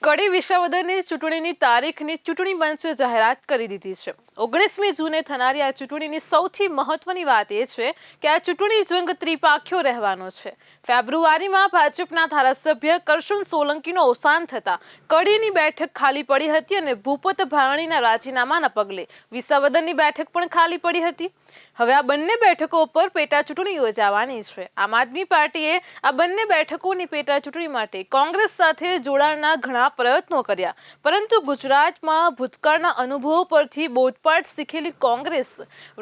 કડી વિસાવદરની ચૂંટણીની તારીખની ચૂંટણી પંચે જાહેરાત કરી દીધી છે। 19મી જૂને થનારી આ ચૂંટણીની સૌથી મહત્વની વાત એ છે કે આ ચૂંટણી જંગ ત્રિપાખ્યો રહેવાનો છે। ફેબ્રુઆરીમાં ભાજપના ધારાસભ્ય કરશન સોલંકીનું અવસાન થતા કડીની બેઠક ખાલી પડી હતી અને ભૂપત ભાવણીના રાજીનામાના પગલે વિસાવદરની બેઠક પણ ખાલી પડી હતી। હવે આ બંને બેઠકો ઉપર પેટા ચૂંટણી યોજાવાની છે। આમ આદમી પાર્ટીએ આ બંને બેઠકોની પેટા ચૂંટણી માટે કોંગ્રેસ સાથે જોડાણના ઘણા પ્રયત્નો કર્યા, પરંતુ ગુજરાતમાં ભૂતકાળના અનુભવો પરથી બોધપાઠ શીખેલી કોંગ્રેસ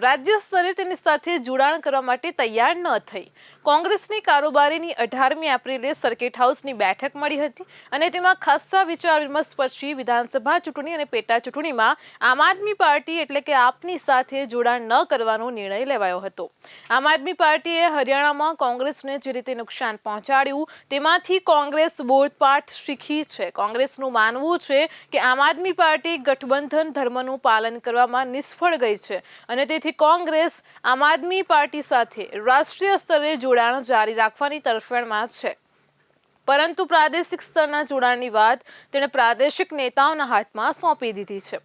રાજ્ય સ્તરે તેની સાથે જોડાણ કરવા માટે તૈયાર ન થઈ। કોંગ્રેસની કારોબારીની 18મી એપ્રિલે સર્કિટ હાઉસની બેઠક મળી હતી અને તેમાં ખાસ્સા વિચાર વિમર્શ પછી વિધાનસભા ચૂંટણી અને પેટા ચૂંટણીમાં આમ આદમી પાર્ટી એટલે કે આપની સાથે જોડાણ ન કરવાનો નિર્ણય લેવાયો હતો। આમ આદમી પાર્ટીએ હરિયાણામાં કોંગ્રેસને જે રીતે નુકસાન પહોંચાડ્યું તેમાંથી કોંગ્રેસ બોધપાઠ શીખી છે। કોંગ્રેસનું માનવું છે કે આમ આદમી પાર્ટી ગઠબંધન ધર્મનું પાલન કરવામાં નિષ્ફળ ગઈ છે અને તેથી કોંગ્રેસ આમ આદમી પાર્ટી સાથે રાષ્ટ્રીય સ્તરે જોડાણ જારી રાખવાની તરફેણમાં છે, પરંતુ પ્રાદેશિક સ્તરના જોડાણની વાત તેણે પ્રાદેશિક નેતાઓના હાથમાં સોંપી દીધી છે।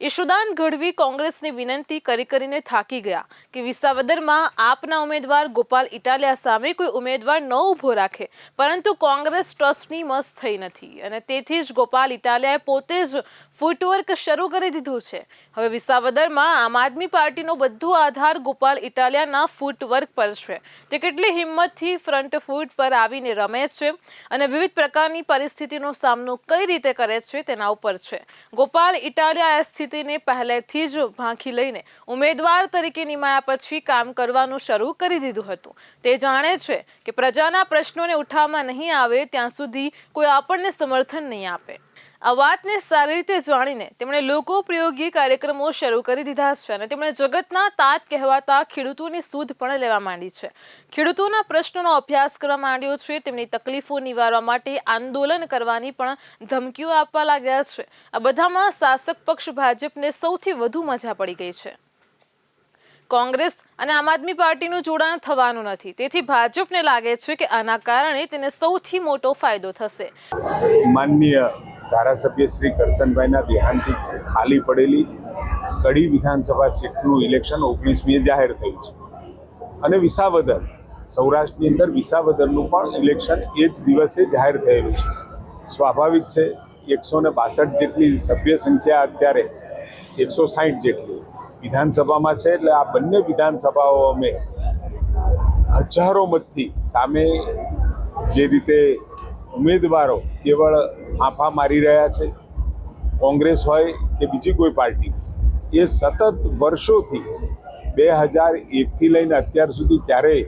ઈશુદાન ગઢવી કોંગ્રેસની વિનંતી કરીને થાકી ગયા કે વિસાવદરમાં આપના ઉમેદવાર ગોપાલ ઇટાલિયા સામે કોઈ ઉમેદવાર ન ઊભો રાખે, પરંતુ કોંગ્રેસ ટ્રસ્ટની મસ્ત થઈ નથી અને તેથી જ ગોપાલ ઇટાલિયાએ પોતે જ ફૂટવર્ક શરૂ કરી દીધું છે। હવે વિસાવદરમાં આમ આદમી પાર્ટીનો બધો આધાર ગોપાલ ઇટાલિયાના ફૂટવર્ક પર છે। તે કેટલી હિંમતથી ફ્રન્ટ ફૂટ પર આવીને રમે છે અને વિવિધ પ્રકારની પરિસ્થિતિનો સામનો કઈ રીતે કરે છે તેના ઉપર છે। ગોપાલ ઇટાલિયા આ સ્થિતિને પહેલેથી જ ભાંખી લઈને ઉમેદવાર તરીકે નિમાયા પછી કામ કરવાનું શરૂ કરી દીધું હતું। તે જાણે છે કે પ્રજાના પ્રશ્નોને ઉઠાવવામાં નહીં આવે ત્યાં સુધી કોઈ આપણને સમર્થન નહીં આપે। આ વાતને સારી રીતે જાણીને તેમણે લોકોપયોગી કાર્યક્રમો શરૂ કરી દીધા છે અને તેમણે જગતના તાત કહેવાતા ખેડૂતોની સુધ પણ લેવા માંડી છે। ખેડૂતોના પ્રશ્નોનો અભ્યાસ કરવા માંડ્યો છે। તેમની તકલીફો નિવારવા માટે આંદોલન કરવાની પણ ધમકીઓ આપવા લાગ્યા છે। આ બધામાં શાસક પક્ષ ભાજપને સૌથી વધુ મજા પડી ગઈ છે। કોંગ્રેસ અને આમ આદમી પાર્ટીનું જોડાણ થવાનું નથી, તેથી ભાજપને લાગે છે કે આના કારણે તેને સૌથી મોટો ફાયદો થશે। માનનીય ધારાસભ્ય શ્રી કરશનભાઈના દેહાંતથી ખાલી પડેલી કડી વિધાનસભા સીટનું ઇલેક્શન 19મીએ જાહેર થયું છે અને વિસાવદર સૌરાષ્ટ્રની અંદર વિસાવદરનું પણ ઇલેક્શન એ જ દિવસે જાહેર થયેલું છે। સ્વાભાવિક છે 162 જેટલી સભ્ય સંખ્યા અત્યારે 160 જેટલી વિધાનસભામાં છે, એટલે આ બંને વિધાનસભાઓ અમે હજારો મતથી સામે જે રીતે ઉમેદવારો કેવળ ફાંફા મારી રહ્યા છે, કોંગ્રેસ હોય કે બીજી કોઈ પાર્ટી, એ સતત વર્ષોથી 2001થી લઈને અત્યાર સુધી ક્યારેય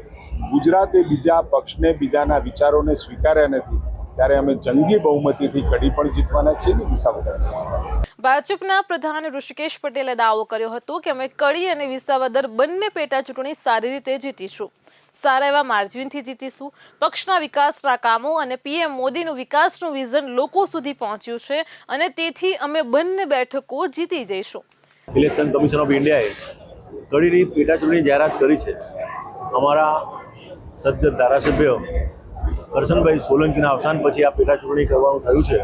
ગુજરાતે બીજા પક્ષને બીજાના વિચારોને સ્વીકાર્યા નથી, ત્યારે અમે જંગી બહુમતીથી કડી પણ જીતવાના છીએ ને વિસાવદર પણ। ભાજપના પ્રધાન ઋષિકેશ પટેલે દાવો કર્યો હતો કે અમે કડી અને વિસાવદર બંને પેટા ચૂંટણી સારી રીતે જીતીશું, સારા એવા માર્જિનથી જીતીશું। પક્ષના વિકાસના કામો અને પીએમ મોદીનું વિકાસનું વિઝન લોકો સુધી પહોંચ્યું છે અને તેથી અમે બંને બેઠકો જીતી જઈશું। ઇલેક્શન કમિશન ઓફ ઇન્ડિયાએ કડીની પેટા ચૂંટણી જાહેરાત કરી છે। અમારા સદ્ય ધારાસભ્ય કરશનભાઈ સોલંકીના અવસાન પછી આ પેટા ચૂંટણી કરવાનું થયું છે,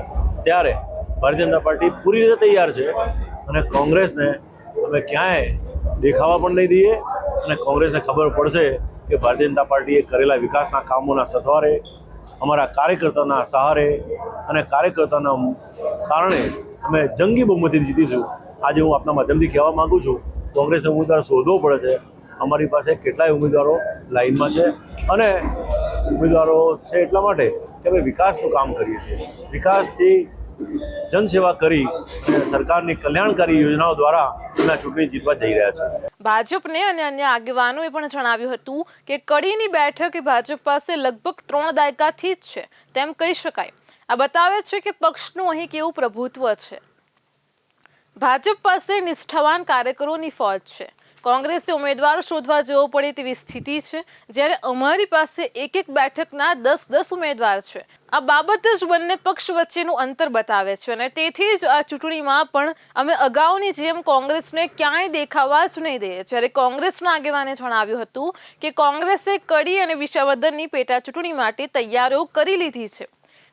ત્યારે ભારતીય જનતા પાર્ટી પૂરી રીતે તૈયાર છે અને કોંગ્રેસને અમે ક્યાંય દેખાવા પણ નહીં દઈએ અને કોંગ્રેસને ખબર પડશે કે ભારતીય જનતા પાર્ટીએ કરેલા વિકાસના કામોના સથવારે, અમારા કાર્યકર્તાના સહારે અને કાર્યકર્તાના કારણે અમે જંગી બહુમતીથી જીતીશું। આજે હું આપના માધ્યમથી કહેવા માગું છું, કોંગ્રેસને ઉમેદવાર શોધવો પડે છે। અમારી પાસે કેટલાય ઉમેદવારો લાઇનમાં છે અને ઉમેદવારો છે એટલા માટે કે અમે વિકાસનું કામ કરીએ છીએ। વિકાસથી જનસેવા કરી અને સરકારની કલ્યાણકારી યોજનાઓ દ્વારા અમે ચૂંટણી જીતવા જઈ રહ્યા છીએ। ભાજપને અને અન્ય આગેવાનોએ પણ જણાવ્યું હતું કે કડીની બેઠક એ ભાજપ પાસે લગભગ 3 દાયકાથી જ છે તેમ કહી શકાય। આ બતાવે છે કે પક્ષનું અહીં કેવું પ્રભુત્વ છે। ભાજપ પાસે નિષ્ઠાવાન કાર્યકરોની ફોજ છે। કોંગ્રેસે ઉમેદવાર શોધવા જવો પડે તેવી સ્થિતિ છે, જ્યારે અમારી પાસે એક બેઠકના 10 ઉમેદવાર છે। આ બાબત જ બંને પક્ષ વચ્ચેનું અંતર બતાવે છે અને તેથી જ આ ચૂંટણીમાં પણ અમે અગાઉની જેમ કોંગ્રેસને ક્યાંય દેખાવા જ નહીં દઈએ। જ્યારે કોંગ્રેસના આગેવાને જણાવ્યું હતું કે કોંગ્રેસે કડી અને વિસાવદરની પેટા ચૂંટણી માટે તૈયારીઓ કરી લીધી છે।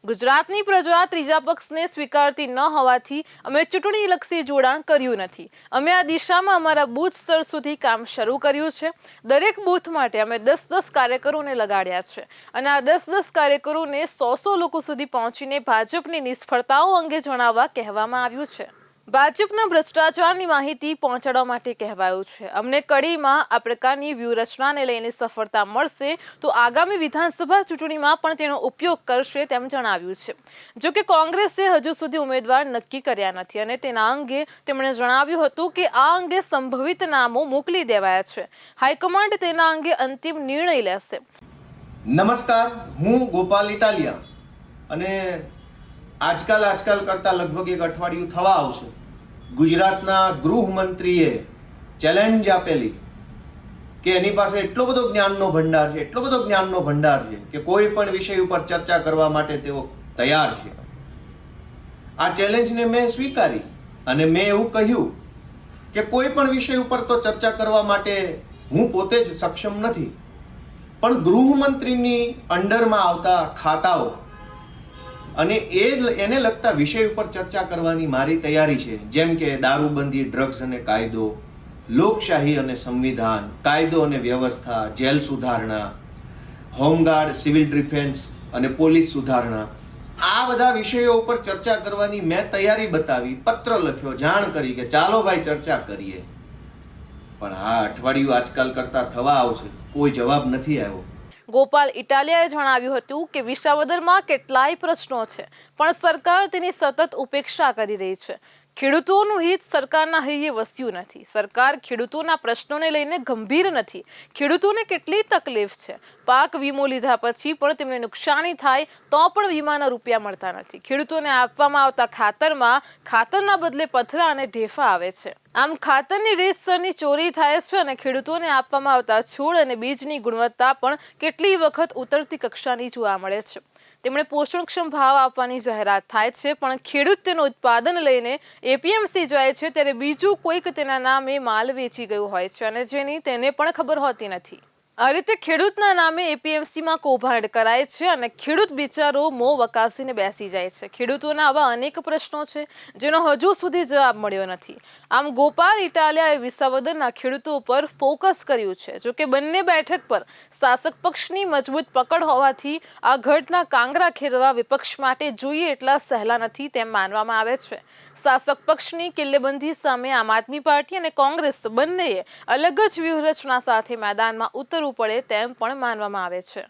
ગુજરાતની પ્રજા ત્રીજા પક્ષને સ્વીકારતી ન હોવાથી અમે ચૂંટણીલક્ષી જોડાણ કર્યું નથી. અમે આ દિશામાં અમારા બૂથ સ્તર સુધી કામ શરૂ કર્યું છે. દરેક બૂથ માટે અમે 10-10 કાર્યકરોને લગાડ્યા છે અને આ 10-10 કાર્યકરોને 100 લોકો સુધી પહોંચીને ભાજપની નિષ્ફળતાઓ અંગે જણાવવા કહેવામાં આવ્યું છે. ભાજપના ભ્રષ્ટાચારની માહિતી પહોંચાડવા માટે કહેવાયું છે. અમને કડીમાં આ પ્રકારની વ્યૂહરચનાને લઈને સફળતા મળશે તો આગામી વિધાનસભા ચૂંટણીમાં પણ તેનો ઉપયોગ કરશે તેમ જણાવ્યું છે. જો કે કોંગ્રેસે હજુ સુધી ઉમેદવાર નક્કી કર્યા નથી અને તેના અંગે તેમણે જણાવ્યું હતું કે આ અંગે સંભવિત નામો મોકલી દેવાયા છે. હાઈકમાન્ડ તેના અંગે અંતિમ નિર્ણય લેશે. નમસ્કાર, હું ગોપાલ ઇટાલિયા અને આજકાલ કરતા લગભગ એક અઠવાડિયું થવા આવશે. ગુજરાતના ગૃહમંત્રીએ ચેલેન્જ આપેલી કે એની પાસે એટલો બધો જ્ઞાનનો ભંડાર છે કે કોઈ પણ વિષય ઉપર ચર્ચા કરવા માટે તેઓ તૈયાર છે. આ ચેલેન્જને મેં સ્વીકારી અને મેં એવું કહ્યું કે કોઈ પણ વિષય ઉપર તો ચર્ચા કરવા માટે હું પોતે જ સક્ષમ નથી, પણ ગૃહમંત્રીની અંડરમાં આવતા ખાતાઓ અને એને લગતા વિષય ઉપર ચર્ચા કરવાની મારી તૈયારી છે. જેમ કે દારૂબંધી, ડ્રગ્સ અને કાયદો, લોકશાહી અને સંવિધાન, કાયદો અને વ્યવસ્થા, જેલ સુધારણા, હોમગાર્ડ, સિવિલ ડિફેન્સ અને પોલીસ સુધારણા, આ બધા વિષયો ઉપર ચર્ચા કરવાની મેં તૈયારી બતાવી, પત્ર લખ્યો, જાણ કરી કે ચાલો ભાઈ ચર્ચા કરીએ. પણ આ અઠવાડિયું આજકાલ કરતા થવા આવશે, કોઈ જવાબ નથી આવ્યો. ગોપાલ ઇટાલિયાએ જણાવ્યું હતું કે વિસાવદરમાં કેટલાય પ્રશ્નો છે પણ સરકાર તેની સતત ઉપેક્ષા કરી રહી છે. ખેડૂતોનું હિત સરકારના હૈયે વસ્યું નથી. સરકાર ખેડૂતોના પ્રશ્નોને લઈને ગંભીર નથી. ખેડૂતોને કેટલી તકલીફ છે. પાક વીમો લીધા પછી પણ તેમને નુકસાની થાય તો પણ વીમાના રૂપિયા મળતા નથી. ખેડૂતોને આપવામાં આવતા ખાતરમાં ખાતરના બદલે પથરા અને ઢેફા આવે છે. આમ ખાતરની રીતસરની ચોરી થાય છે અને ખેડૂતોને આપવામાં આવતા છોડ અને બીજની ગુણવત્તા પણ કેટલી વખત ઉતરતી કક્ષાની જોવા મળે છે. તેમણે પોષણક્ષમ ભાવ આપવાની જાહેરાત થાય છે પણ ખેડૂત તેનું ઉત્પાદન લઈને એપીએમસી જાય છે ત્યારે બીજું કોઈક તેના નામે માલ વેચી ગયું હોય છે અને જેની તેને પણ ખબર હોતી નથી. આ રીતે ખેડૂતના નામે એપીએમસીમાં કૌભાંડ કરાય છે અને ખેડૂત બિચારો મોં વકાસીને બેસી જાય છે. ખેડૂતોના આવા અનેક પ્રશ્નો છે જેનો હજુ સુધી જવાબ મળ્યો નથી. આમ ગોપાલ ઇટાલિયાએ વિસાવદરના ખેડૂતો પર ફોકસ કર્યું છે. જોકે બંને બેઠક પર શાસક પક્ષની મજબૂત પકડ હોવાથી આ ઘટના કાંગરા ખેરવા વિપક્ષ માટે જોઈએ એટલા સહેલા નથી તેમ માનવામાં આવે છે. શાસક પક્ષની કિલ્લેબંધી સામે આમ આદમી પાર્ટી અને કોંગ્રેસ બંનેએ અલગ જ વ્યૂહરચના સાથે મેદાનમાં ઉતરવું પડે તેમ પણ માનવામાં આવે છે.